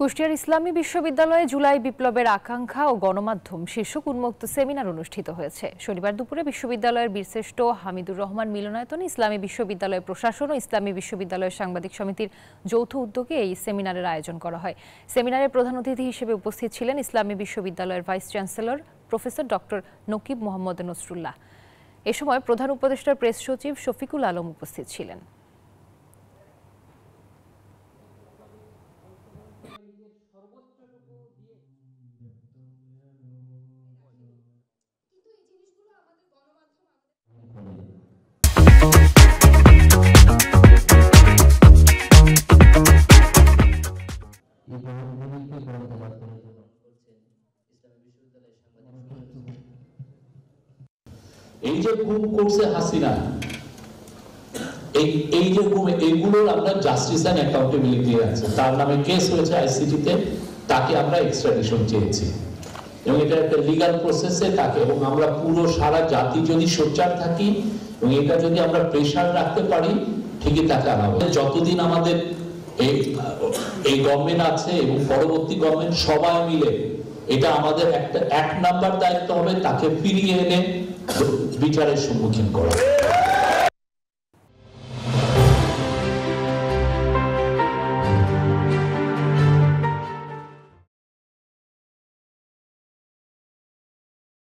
কুষ্টিয়ার ইসলামী বিশ্ববিদ্যালয়ে জুলাই বিপ্লবের আকাঙ্ক্ষা ও গণমাধ্যম শীর্ষক উন্মুক্ত সেমিনার অনুষ্ঠিত হয়েছে। শনিবার দুপুরে বিশ্ববিদ্যালয়ের বীরশ্রেষ্ঠ হামিদুর রহমান মিলনায়তনে ইসলামী বিশ্ববিদ্যালয় প্রশাসন ও ইসলামী বিশ্ববিদ্যালয়ের সাংবাদিক সমিতির যৌথ উদ্যোগে এই সেমিনারের আয়োজন করা হয়। সেমিনারে প্রধান অতিথি হিসেবে উপস্থিত ছিলেন ইসলামী বিশ্ববিদ্যালয়ের vice chancellor professor doctor Nakib Mohammad Nasrullah. এ সময় প্রধান উপদেষ্টার প্রেস সচিব শফিকুল আলম উপস্থিত ছিলেন। এই যে গুম করছে হাসিনা, এই যে গুম, এইগুলোর আমরা জাস্টিস এন্ড অ্যাকাউন্টেবিলিটি আছে। তার নামে কেস হয়েছে আইসিটিতে, তাকে আমরা এক্সট্রাডিশন চেয়েছি এবং এটা একটা লিগ্যাল প্রসেসে তাকে, এবং আমরা পুরো সারা জাতি যদি সোচ্চার থাকি এবং এটা যদি আমরা প্রেসার রাখতে পারি, ঠিকই তাকে আনা হবে। যতদিন আমাদের এই গভর্নমেন্ট আছে এবং পরবর্তী গভর্নমেন্ট সবাই মিলে, এটা আমাদের একটা 1 নাম্বার দায়িত্ব হবে তাকে ফিরিয়ে এনে বিচারের সম্মুখীন করা।